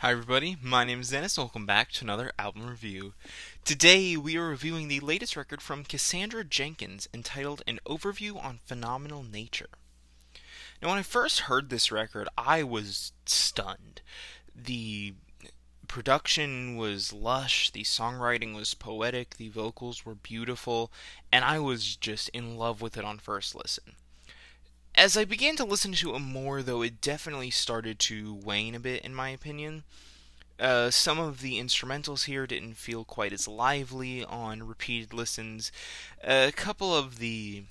Hi everybody, my name is Dennis. Welcome back to another album review. Today we are reviewing the latest record from Cassandra Jenkins entitled An Overview on Phenomenal Nature. Now when I first heard this record, I was stunned. The production was lush, the songwriting was poetic, the vocals were beautiful, and I was just in love with it on first listen. As I began to listen to it more, though, it definitely started to wane a bit, in my opinion. Some of the instrumentals here didn't feel quite as lively on repeated listens. A couple of the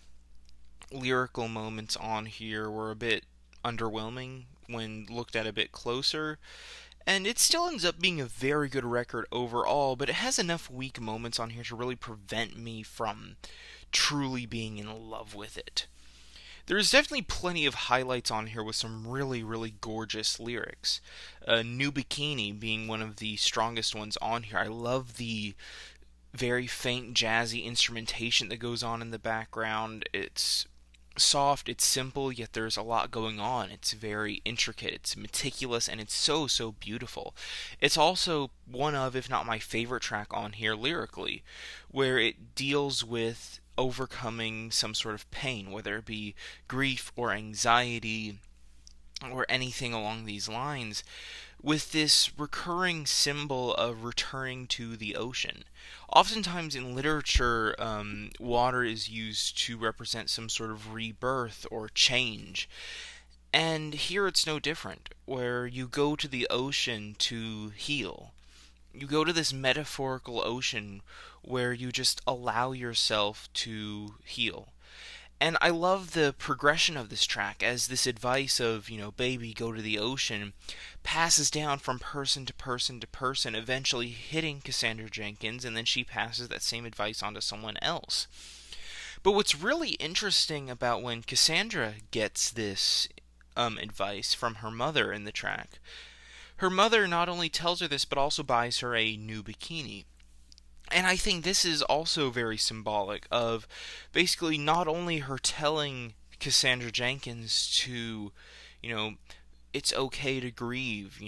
lyrical moments on here were a bit underwhelming when looked at a bit closer. And it still ends up being a very good record overall, but it has enough weak moments on here to really prevent me from truly being in love with it. There's definitely plenty of highlights on here with some really, really gorgeous lyrics. New Bikini being one of the strongest ones on here. I love the very faint jazzy instrumentation that goes on in the background. It's soft, it's simple, yet there's a lot going on. It's very intricate, it's meticulous, and it's so, so beautiful. It's also one of, if not my favorite track on here lyrically, where it deals with overcoming some sort of pain, whether it be grief or anxiety or anything along these lines, with this recurring symbol of returning to the ocean. Oftentimes in literature, water is used to represent some sort of rebirth or change. And here it's no different, where you go to the ocean to heal. You go to this metaphorical ocean where you just allow yourself to heal. And I love the progression of this track as this advice of, baby, go to the ocean passes down from person to person to person, eventually hitting Cassandra Jenkins, and then she passes that same advice on to someone else. But what's really interesting about when Cassandra gets this advice from her mother in the track, her mother not only tells her this, but also buys her a new bikini. And I think this is also very symbolic of basically not only her telling Cassandra Jenkins to, you know, it's okay to grieve,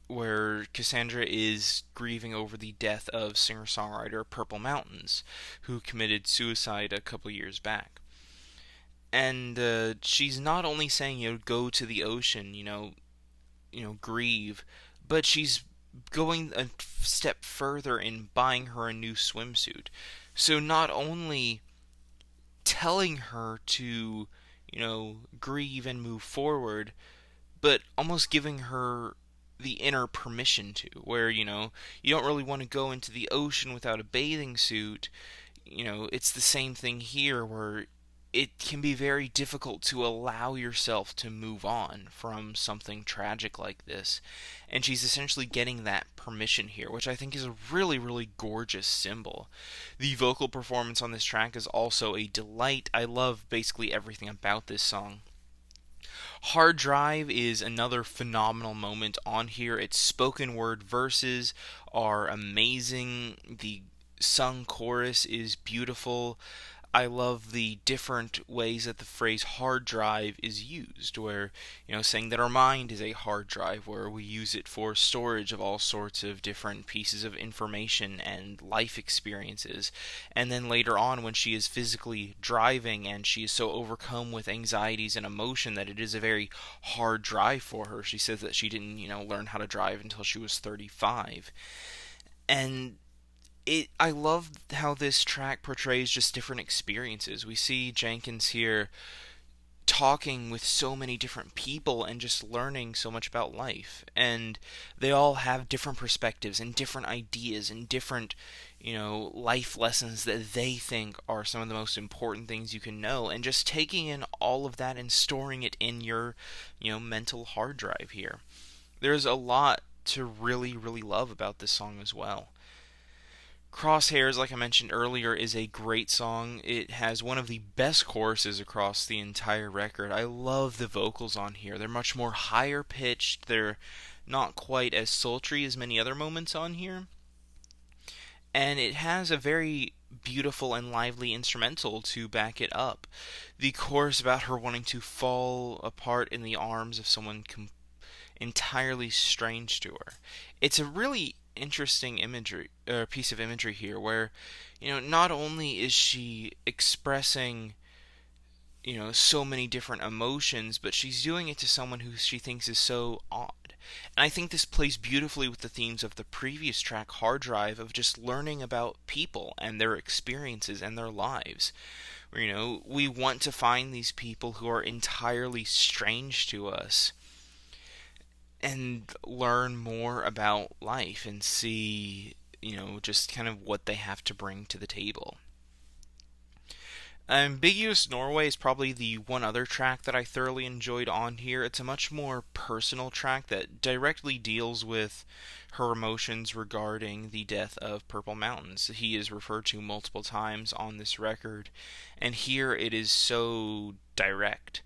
where Cassandra is grieving over the death of singer-songwriter Purple Mountains, who committed suicide a couple years back. And she's not only saying, go to the ocean, grieve, but she's going a step further in buying her a new swimsuit. So not only telling her to, grieve and move forward, but almost giving her the inner permission to, where, you don't really want to go into the ocean without a bathing suit. It's the same thing here where it can be very difficult to allow yourself to move on from something tragic like this. And she's essentially getting that permission here, which I think is a really, really gorgeous symbol. The vocal performance on this track is also a delight. I love basically everything about this song. Hard Drive is another phenomenal moment on here. Its spoken word verses are amazing. The sung chorus is beautiful. I love the different ways that the phrase hard drive is used, where, saying that our mind is a hard drive, where we use it for storage of all sorts of different pieces of information and life experiences. And then later on, when she is physically driving and she is so overcome with anxieties and emotion that it is a very hard drive for her, she says that she didn't, learn how to drive until she was 35. And I love how this track portrays just different experiences. We see Jenkins here talking with so many different people and just learning so much about life. And they all have different perspectives and different ideas and different, life lessons that they think are some of the most important things you can know. And just taking in all of that and storing it in your, mental hard drive here. There's a lot to really, really love about this song as well. Crosshairs, like I mentioned earlier, is a great song. It has one of the best choruses across the entire record. I love the vocals on here. They're much more higher pitched. They're not quite as sultry as many other moments on here. And it has a very beautiful and lively instrumental to back it up. The chorus about her wanting to fall apart in the arms of someone entirely strange to her. It's a really interesting imagery, piece of imagery here, where not only is she expressing so many different emotions, but she's doing it to someone who she thinks is so odd. And I think this plays beautifully with the themes of the previous track, Hard Drive, of just learning about people and their experiences and their lives. Where, we want to find these people who are entirely strange to us and learn more about life and see, just kind of what they have to bring to the table. Ambiguous Norway is probably the one other track that I thoroughly enjoyed on here. It's a much more personal track that directly deals with her emotions regarding the death of Purple Mountains. He is referred to multiple times on this record, and here it is so direct.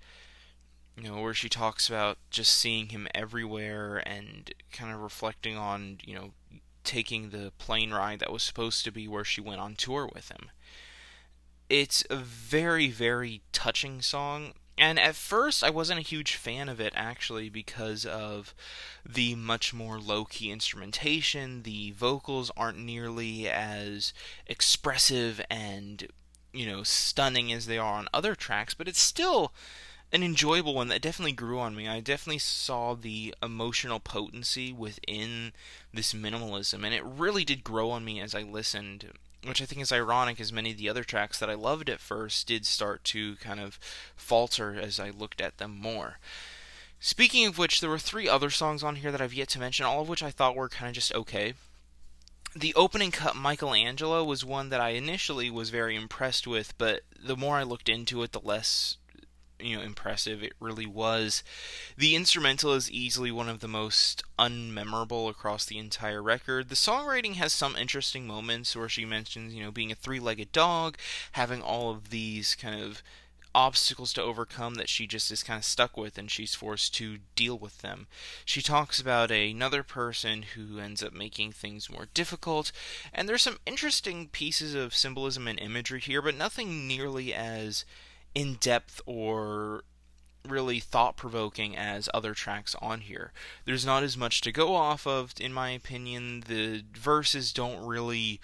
Where she talks about just seeing him everywhere and kind of reflecting on, taking the plane ride that was supposed to be where she went on tour with him. It's a very, very touching song. And at first, I wasn't a huge fan of it, actually, because of the much more low-key instrumentation. The vocals aren't nearly as expressive and, stunning as they are on other tracks, but it's still an enjoyable one that definitely grew on me. I definitely saw the emotional potency within this minimalism, and it really did grow on me as I listened, which I think is ironic, as many of the other tracks that I loved at first did start to kind of falter as I looked at them more. Speaking of which, there were 3 other songs on here that I've yet to mention, all of which I thought were kind of just okay. The opening cut, Michelangelo, was one that I initially was very impressed with, but the more I looked into it, the less impressive it really was. The instrumental is easily one of the most unmemorable across the entire record. The songwriting has some interesting moments where she mentions, being a 3-legged dog, having all of these kind of obstacles to overcome that she just is kind of stuck with, and she's forced to deal with them. She talks about another person who ends up making things more difficult, and there's some interesting pieces of symbolism and imagery here, but nothing nearly as in-depth or really thought-provoking as other tracks on here. There's not as much to go off of, in my opinion. The verses don't really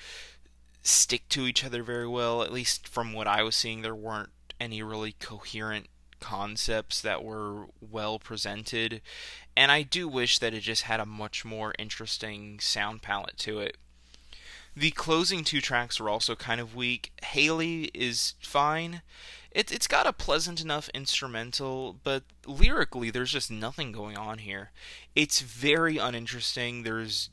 stick to each other very well, at least from what I was seeing. There weren't any really coherent concepts that were well presented, and I do wish that it just had a much more interesting sound palette to it. The closing 2 tracks were also kind of weak. Haley is fine. It's got a pleasant enough instrumental, but lyrically there's just nothing going on here. It's very uninteresting. There's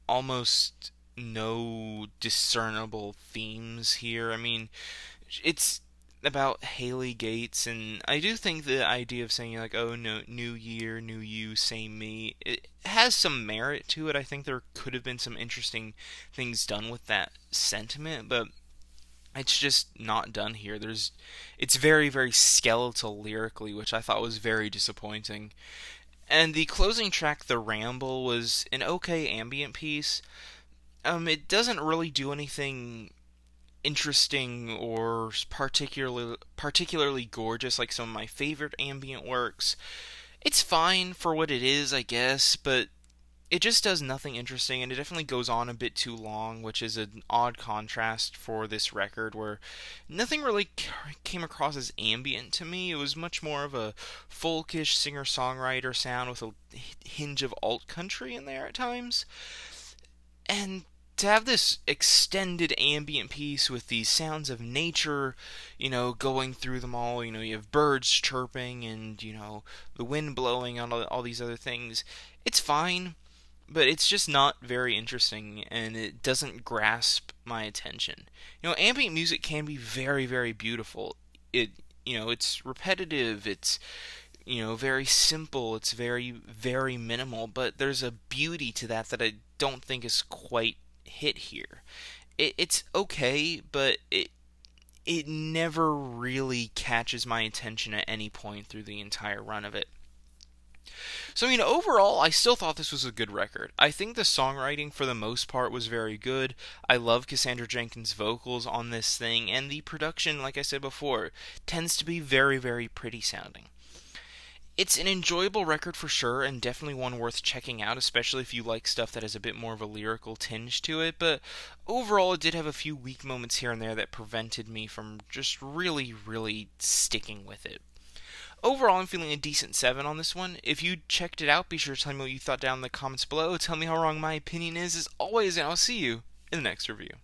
almost no discernible themes here. I mean, it's about Haley Gates, and I do think the idea of saying like, oh, no, new year, new you, same me, it has some merit to it. I think there could have been some interesting things done with that sentiment, but it's just not done here. It's very, very skeletal lyrically, which I thought was very disappointing. And the closing track, The Ramble, was an okay ambient piece. It doesn't really do anything interesting or particularly gorgeous like some of my favorite ambient works. It's fine for what it is, I guess, but it just does nothing interesting, and it definitely goes on a bit too long, which is an odd contrast for this record where nothing really came across as ambient to me. It was much more of a folkish singer-songwriter sound with a hinge of alt country in there at times. And to have this extended ambient piece with these sounds of nature, going through them all, you have birds chirping and, the wind blowing on all these other things, it's fine, but it's just not very interesting, and it doesn't grasp my attention. Ambient music can be very, very beautiful. It's repetitive, it's, very simple, it's very, very minimal, but there's a beauty to that I don't think is quite hit here. It's okay, but it never really catches my attention at any point through the entire run of it. So, overall, I still thought this was a good record. I think the songwriting, for the most part, was very good. I love Cassandra Jenkins' vocals on this thing, and the production, like I said before, tends to be very, very pretty sounding. It's an enjoyable record for sure, and definitely one worth checking out, especially if you like stuff that has a bit more of a lyrical tinge to it. But overall, it did have a few weak moments here and there that prevented me from just really sticking with it. Overall, I'm feeling a decent 7 on this one. If you checked it out, be sure to tell me what you thought down in the comments below. Tell me how wrong my opinion is, as always, and I'll see you in the next review.